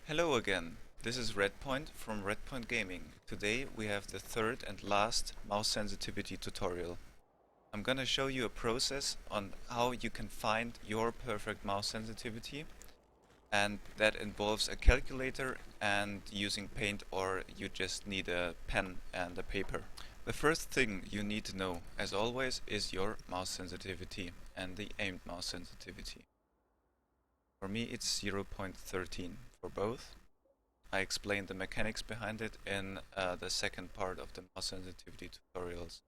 Hello again, this is Redpoint from Redpoint Gaming. Today we have the third and last mouse sensitivity tutorial. I'm gonna show you a process on how you can find your perfect mouse sensitivity, and that involves a calculator and using paint, or you just need a pen and a paper. The first thing you need to know, as always, is your mouse sensitivity and the aimed mouse sensitivity. For me it's 0.13 for both. I explained the mechanics behind it in the second part of the mouse sensitivity tutorials.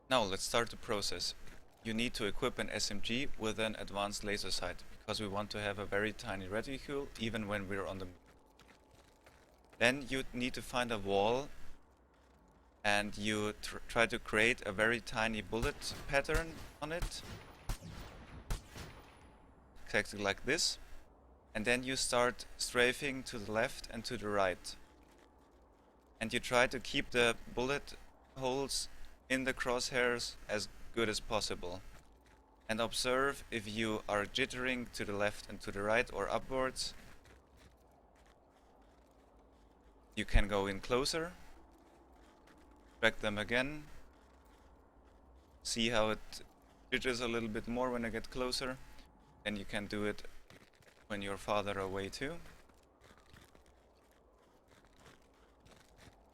Now let's start the process. You need to equip an SMG with an advanced laser sight, because we want to have a very tiny reticule even when we're on the move. Then you need to find a wall and you try to create a very tiny bullet pattern on it. Exactly like this. And then you start strafing to the left and to the right. And you try to keep the bullet holes in the crosshairs as good as possible. And observe if you are jittering to the left and to the right or upwards. You can go in closer, drag them again, see how it jitters a little bit more when I get closer. Then you can do it when you're farther away too.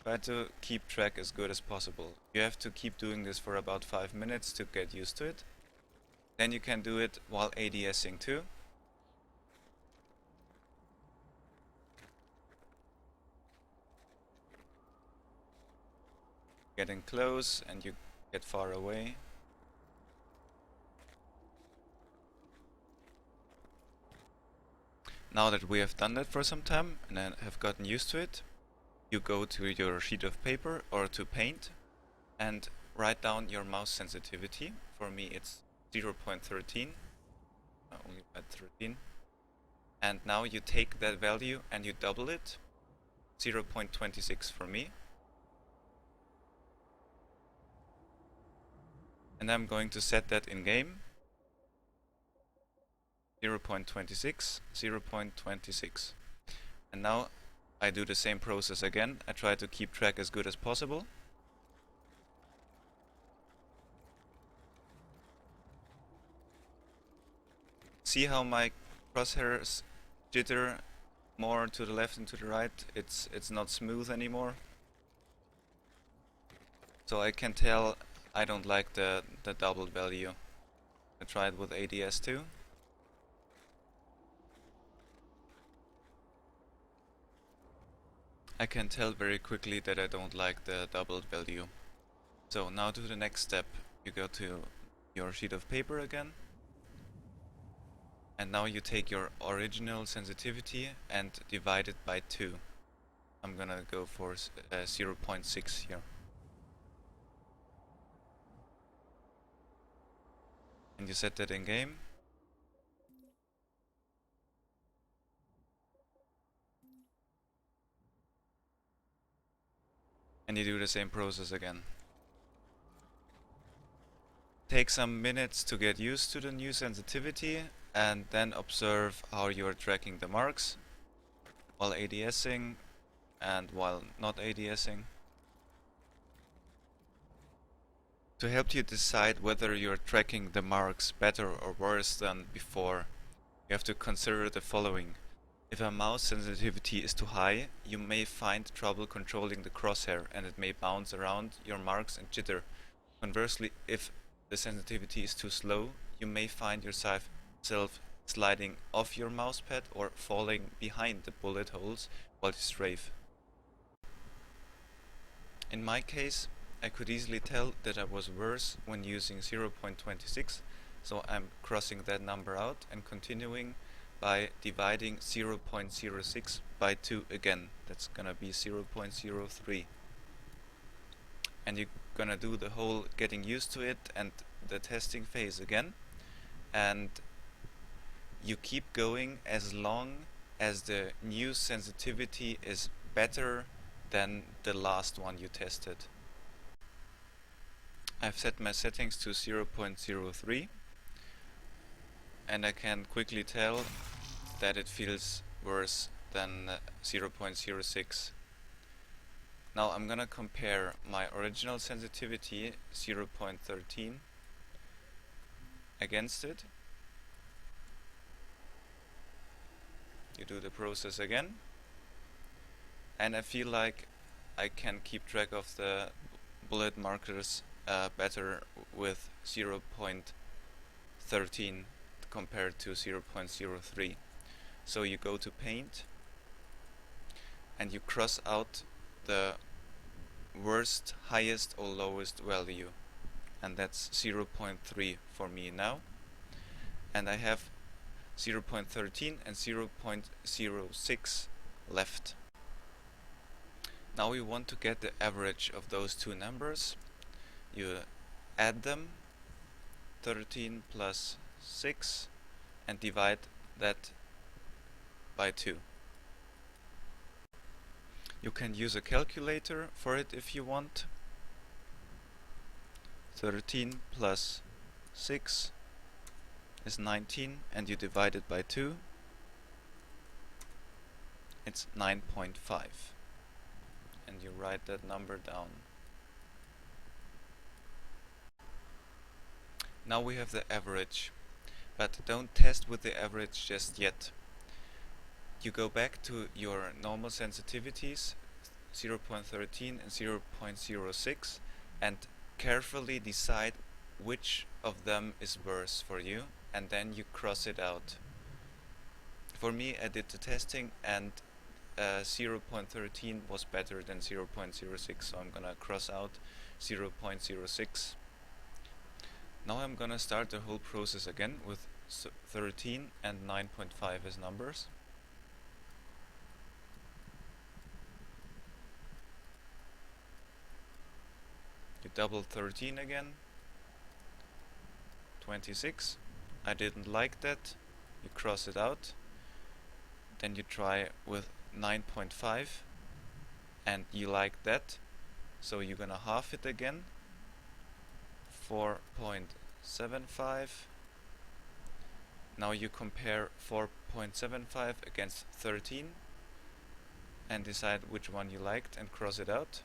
Try to keep track as good as possible. You have to keep doing this for about 5 minutes to get used to it. Then you can do it while ADSing too. Getting close and you get far away. Now that we have done that for some time and have gotten used to it, you go to your sheet of paper or to paint and write down your mouse sensitivity. For me it's 0.13, only at 13. And now you take that value and you double it, 0.26 for me. And I'm going to set that in game. 0.26, 0.26. And now I do the same process again. I try to keep track as good as possible. See how my crosshairs jitter more to the left and to the right? It's not smooth anymore. So I can tell I don't like the doubled value. I try it with ADS too. I can tell very quickly that I don't like the doubled value. So now to the next step. You go to your sheet of paper again. And now you take your original sensitivity and divide it by 2. I'm gonna go for 0.6 here. And you set that in game. And you do the same process again. Take some minutes to get used to the new sensitivity and then observe how you are tracking the marks while ADSing and while not ADSing. To help you decide whether you're tracking the marks better or worse than before, you have to consider the following. If a mouse sensitivity is too high, you may find trouble controlling the crosshair and it may bounce around your marks and jitter. Conversely, if the sensitivity is too slow, you may find yourself sliding off your mousepad or falling behind the bullet holes while you strafe. In my case, I could easily tell that I was worse when using 0.26, so I'm crossing that number out and continuing by dividing 0.06 by 2 again. That's gonna be 0.03. And you're gonna do the whole getting used to it and the testing phase again. And you keep going as long as the new sensitivity is better than the last one you tested. I've set my settings to 0.03 and I can quickly tell that it feels worse than 0.06. Now I'm gonna compare my original sensitivity 0.13 against it. You do the process again, and I feel like I can keep track of the bullet markers better with 0.13 compared to 0.03. So you go to Paint and you cross out the worst, highest or lowest value, and that's 0.3 for me now, and I have 0.13 and 0.06 left. Now we want to get the average of those two numbers. You add them, 13 plus 6, and divide that by 2. You can use a calculator for it if you want. 13 plus 6 is 19, and you divide it by 2. It's 9.5. And you write that number down. Now we have the average, but don't test with the average just yet. You go back to your normal sensitivities, 0.13 and 0.06, and carefully decide which of them is worse for you, and then you cross it out. For me, I did the testing, and 0.13 was better than 0.06, so I'm gonna cross out 0.06. Now I'm gonna start the whole process again with 13 and 9.5 as numbers. You double 13 again, 26. I didn't like that. You cross it out. Then you try with 9.5 and you like that, so you're gonna half it again, 4.75. Now you compare 4.75 against 13 and decide which one you liked and cross it out.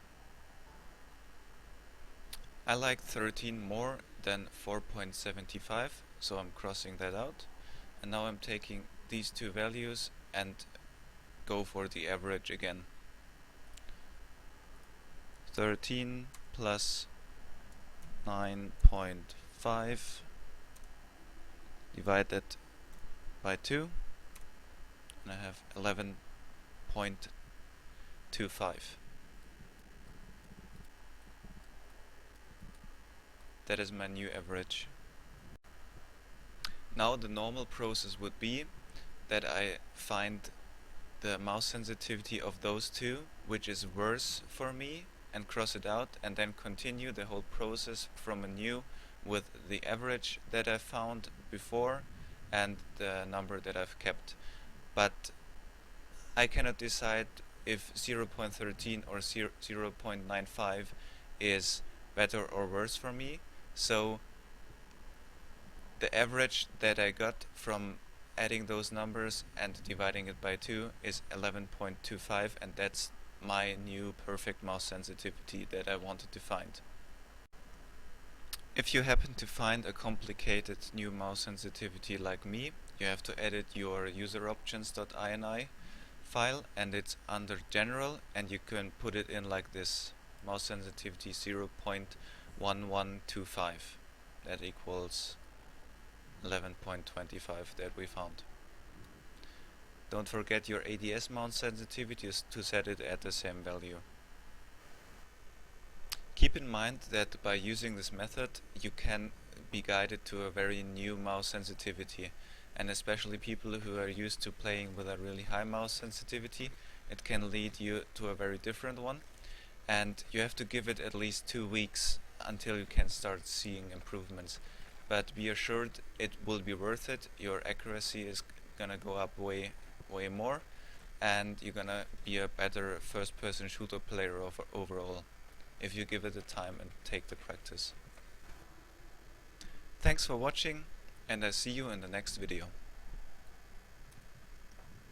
I like 13 more than 4.75, so I'm crossing that out, and now I'm taking these two values and go for the average again. 13 plus 9.5, divide that by 2, and I have 11.25. That is my new average. Now the normal process would be that I find the mouse sensitivity of those two, which is worse for me, and cross it out, and then continue the whole process from anew with the average that I found before and the number that I've kept. But I cannot decide if 0.13 or 0.95 is better or worse for me, so the average that I got from adding those numbers and dividing it by 2 is 11.25, and that's my new perfect mouse sensitivity that I wanted to find. If you happen to find a complicated new mouse sensitivity like me, you have to edit your useroptions.ini file, and it's under general, and you can put it in like this: mouse sensitivity 0.1125. That equals 11.25 that we found. Don't forget your ADS mouse sensitivity to set it at the same value. Keep in mind that by using this method you can be guided to a very new mouse sensitivity, and especially people who are used to playing with a really high mouse sensitivity, it can lead you to a very different one, and you have to give it at least 2 weeks until you can start seeing improvements. But be assured it will be worth it. Your accuracy is gonna go up way more, and you're gonna be a better first-person shooter player overall if you give it the time and take the practice. Thanks for watching, and I see you in the next video.